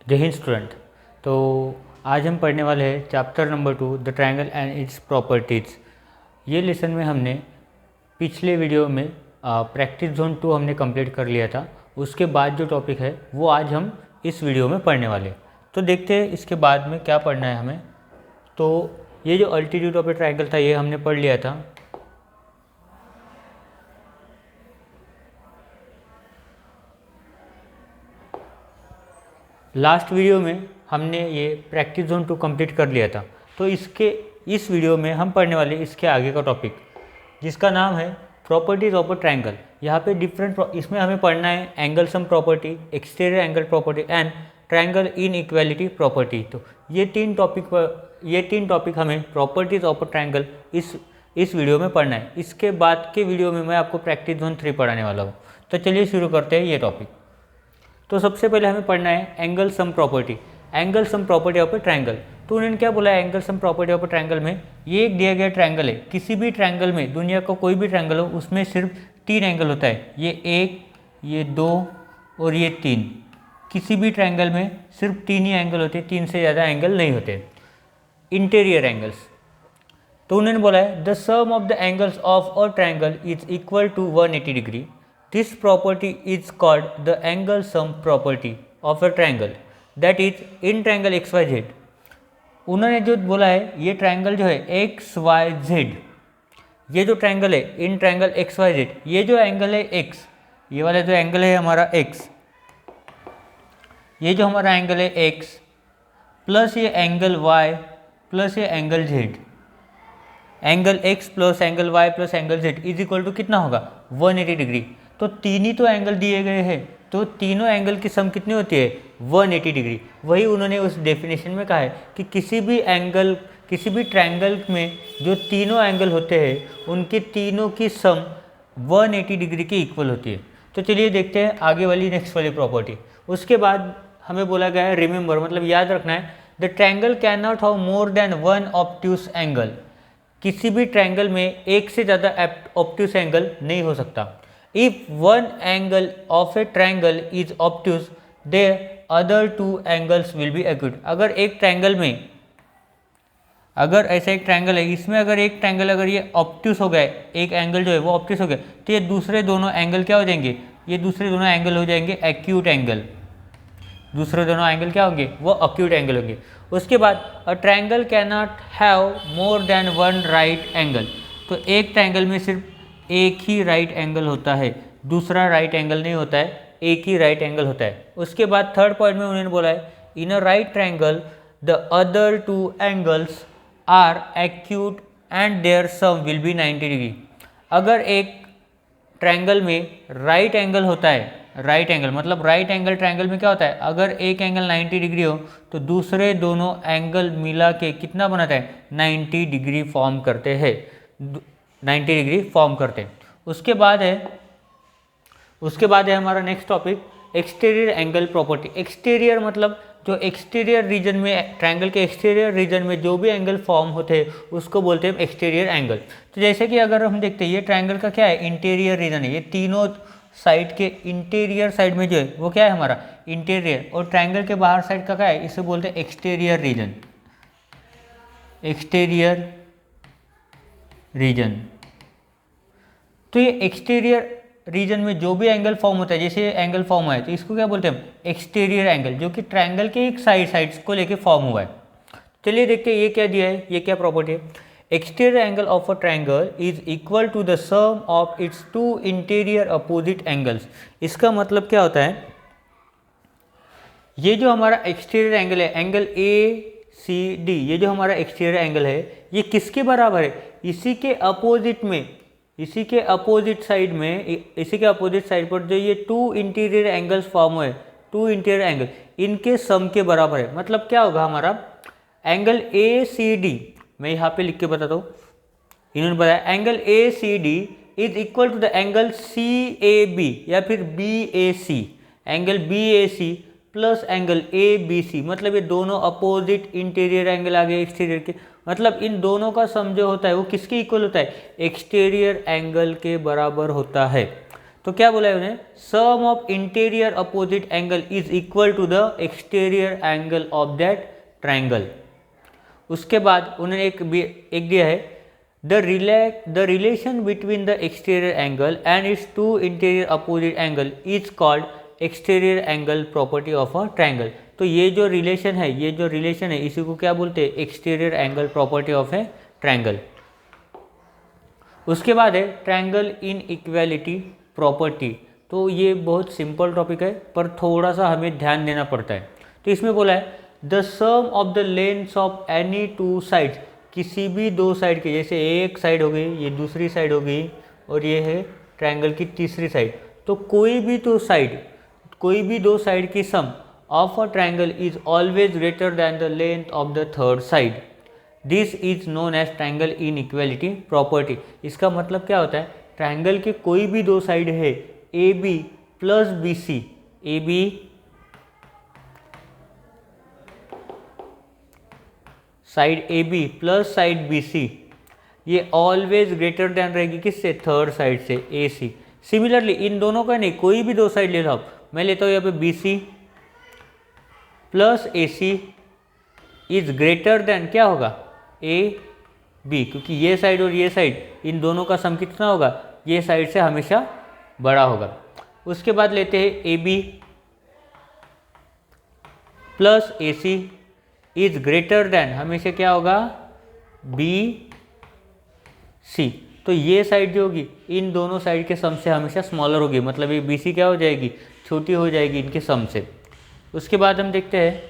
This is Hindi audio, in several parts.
जय हिंद स्टूडेंट। तो आज हम पढ़ने वाले हैं chapter number 2 the triangle and it's properties. ये लेसन में हमने पिछले वीडियो में प्रैक्टिस जोन 2 हमने कंप्लीट कर लिया था। उसके बाद जो टॉपिक है वो आज हम इस वीडियो में पढ़ने वाले। तो देखते हैं इसके बाद में क्या पढ़ना है हमें। तो ये जो अल्टीट्यूड ऑफ ए ट्रायंगल था ये हमने पढ़ लिया था। लास्ट वीडियो में हमने ये प्रैक्टिस जोन 2 कंप्लीट कर लिया था। तो इस वीडियो में हम पढ़ने वाले इसके आगे का टॉपिक जिसका नाम है प्रॉपर्टीज ऑफ अ ट्रायंगल। यहाँ पे इसमें हमें पढ़ना है angle sum property, exterior angle property and triangle inequality property. तो ये तीन टॉपिक हमें प्रॉपर्टीज ऑफ अ ट्रायंगल इस वीडियो में पढ़ना है। इसके बाद के वीडियो में मैं आपको प्रैक्टिस जोन 3 पढ़ाने वाला हूँ। तो चलिए शुरू करते हैं ये टॉपिक। तो सबसे पहले हमें पढ़ना है angle sum property of A triangle. तो उन्होंने क्या बोला है angle sum property of A triangle में, ये एक दिया गया ट्रायंगल है। किसी भी ट्रायंगल में, दुनिया का कोई भी ट्रायंगल हो, उसमें सिर्फ 3 एंगल होता है। ये 1, ये 2 और ये 3। किसी भी ट्रायंगल में सिर्फ 3 ही एंगल होते हैं, 3 से ज़्यादा एंगल नहीं होते। इंटीरियर एंगल्स, तो उन्होंने बोला है the sum of the angles of a triangle is equal to 180 degree. This property is called the angle sum property of a triangle, that is in triangle XYZ। उन्होंने जो बोला है ये ट्रायंगल जो है XYZ, ये जो ट्रायंगल है इन ट्रायंगल XYZ, ये जो एंगल है X, ये वाला जो एंगल है हमारा X, ये जो हमारा एंगल है X प्लस ये एंगल Y प्लस ये angle Z, angle X plus angle Y plus angle Z is equal to कितना होगा 180 डिग्री। तो 3 ही तो एंगल दिए गए हैं, तो तीनों एंगल की सम कितनी होती है 180 डिग्री। वही उन्होंने उस डेफिनेशन में कहा है कि किसी भी ट्रायंगल में जो तीनों एंगल होते हैं उनके तीनों की सम 180 डिग्री के इक्वल होती है। तो चलिए देखते हैं आगे वाली नेक्स्ट वाली प्रॉपर्टी। उसके बाद हमें बोला गया है रिमेंबर, मतलब याद रखना है the triangle can not have more than 1 obtuse angle. किसी भी ट्रायंगल में एक से ज़्यादा ऑब्ट्यूस एंगल नहीं हो सकता। If one angle of a triangle is obtuse, their other 2 angles will be acute। अगर एक ट्रायंगल में, अगर ऐसा एक ट्रायंगल है, इसमें अगर एक ट्रायंगल अगर ये ऑब्ट्यूस हो गया, एक एंगल जो है वो ऑब्ट्यूस हो गया, तो ये दूसरे दोनों एंगल क्या हो जाएंगे, ये दूसरे दोनों एंगल हो जाएंगे एक्यूट एंगल। दूसरे दोनों एंगल क्या होंगे, वो एक्यूट एंगल होंगे। उसके बाद a triangle can not have more than 1 right angle. तो एक ट्रायंगल में सिर्फ एक ही राइट एंगल होता है, दूसरा राइट एंगल नहीं होता है, एक ही राइट एंगल होता है। उसके बाद थर्ड पॉइंट में उन्होंने बोला है in a right triangle the other 2 angles are acute and their sum will be 90 degree. अगर एक ट्रायंगल में राइट एंगल होता है, राइट एंगल मतलब राइट एंगल ट्रायंगल में क्या होता है, अगर एक एंगल 90 डिग्री हो तो दूसरे दोनों एंगल मिला के कितना बनाता है 90 डिग्री फॉर्म करते हैं, 90 डिग्री फॉर्म करते हैं। उसके बाद है हमारा next topic exterior angle property. Exterior मतलब जो एक्सटीरियर रीजन में, ट्रायंगल के एक्सटीरियर रीजन में जो भी एंगल फॉर्म होते हैं उसको बोलते हैं एक्सटीरियर एंगल। तो जैसे कि अगर हम देखते हैं ये ट्रायंगल का क्या है इंटीरियर रीजन है, ये तीनों साइड के इंटीरियर साइड में जो है वो क्या है हमारा इंटीरियर, और ट्रायंगल के बाहर साइड का क्या है, इसे बोलते हैं एक्सटीरियर रीजन, एक्सटीरियर रीजन। तो ये एक्सटीरियर रीजन में जो भी एंगल फॉर्म होता है, जैसे एंगल फॉर्म हुआ है तो इसको क्या बोलते हैं एक्सटीरियर एंगल, जो कि ट्रायंगल के एक साइड्स को लेके फॉर्म हुआ है। चलिए देखते हैं ये क्या दिया है, ये क्या प्रॉपर्टी है। Exterior angle of a triangle is equal to the sum of its 2 interior opposite angles. इसका मतलब क्या होता है, ये जो हमारा एक्सटीरियर एंगल है, एंगल ACD, ये जो हमारा एक्सटीरियर एंगल है ये किसके बराबर है, इसी के अपोजिट में, इसी के अपोजिट साइड पर जो ये 2 इंटीरियर एंगल्स फॉर्म हुए, 2 इंटीरियर एंगल, इनके सम के बराबर है। मतलब क्या होगा हमारा एंगल ACD, मैं यहाँ पे लिख के बताता हूँ, इन्होंने बताया angle ACD is equal to the angle CAB या फिर BAC, angle BAC plus angle ABC। मतलब ये दोनों अपोजिट इंटीरियर एंगल आ गए एक्सटीरियर के, मतलब इन दोनों का सम जो होता है वो किसके इक्वल होता है, एक्सटीरियर एंगल के बराबर होता है। तो क्या बोला है उन्हें, sum of interior opposite angle is equal to the exterior angle of that triangle. उसके बाद उन्होंने एक दिया है, the relation between the exterior angle and its two interior opposite angle is called exterior angle property of a triangle. तो ये जो रिलेशन है इसी को क्या बोलते हैं, exterior angle property of A triangle. उसके बाद है ट्राइंगल इन इक्वालिटी प्रॉपर्टी। तो ये बहुत सिंपल टॉपिक है पर थोड़ा सा हमें ध्यान देना पड़ता है। तो इसमें बोला है the sum of the lengths of any two sides, किसी भी दो साइड के, जैसे एक साइड हो गई, ये दूसरी साइड हो गई और ये है ट्राइंगल की तीसरी साइड, तो कोई भी दो साइड की sum of a triangle is always greater than the length of the third side. This is known as triangle inequality property. इसका मतलब क्या होता है, ट्राइंगल के कोई भी दो साइड है A B plus B C, A B side A B plus side B C, ये ऑलवेज ग्रेटर देन रहेगी किससे, थर्ड साइड से, ए सी। सिमिलरली इन दोनों का नहीं, कोई भी दो साइड ले लो आप, मैं लेता हूँ यहाँ पे b c plus a c is greater than क्या होगा, ए बी, क्योंकि ये साइड और ये साइड इन दोनों का सम कितना होगा, ये साइड से हमेशा बड़ा होगा। उसके बाद लेते हैं a B plus a c is greater than हमेशा क्या होगा, बी सी। तो ये साइड जो होगी इन दोनों साइड के सम से हमेशा स्मॉलर होगी, मतलब ये बी सी क्या हो जाएगी, छोटी हो जाएगी इनके सम से। उसके बाद हम देखते हैं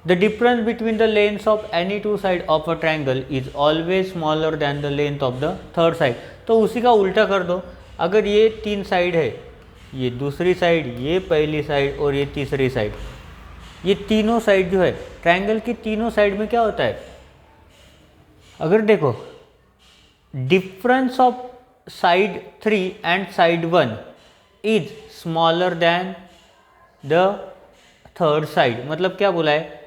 the difference between the lengths of any to side of a triangle is always smaller than the length of the third side. तो उसी का उल्टा कर दो, अगर ये तीन साइड है, ये दूसरी साइड, ये पहली साइड और ये तीसरी साइड, ये तीनों साइड जो है ट्राइंगल की तीनों साइड में क्या होता है, अगर देखो difference of side 3 and side 1 is smaller than the third side. मतलब क्या बोला है,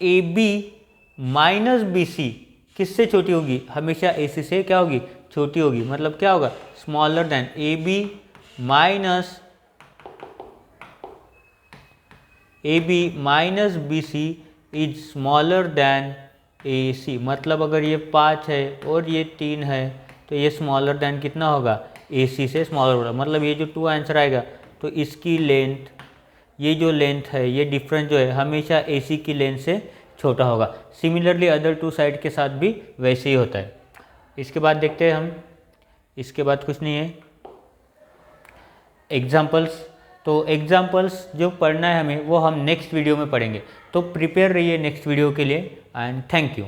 A B minus B c किससे छोटी होगी, हमेशा ए सी से क्या होगी, छोटी होगी। मतलब क्या होगा, smaller than A B minus B C is smaller than A C. मतलब अगर ये 5 है और ये 3 है तो ये स्मॉलर देन कितना होगा, ए सी से स्मॉलर होगा। मतलब ये जो 2 आंसर आएगा तो इसकी लेंथ, ये जो लेंथ है, ये डिफरेंस जो है हमेशा ए सी की लेंथ से छोटा होगा। सिमिलरली अदर टू साइड के साथ भी वैसे ही होता है। इसके बाद देखते हैं हम, इसके बाद कुछ नहीं है, एग्जाम्पल्स। तो एग्जाम्पल्स जो पढ़ना है हमें वो हम नेक्स्ट वीडियो में पढ़ेंगे। तो प्रिपेयर रहिए नेक्स्ट वीडियो के लिए एंड थैंक यू।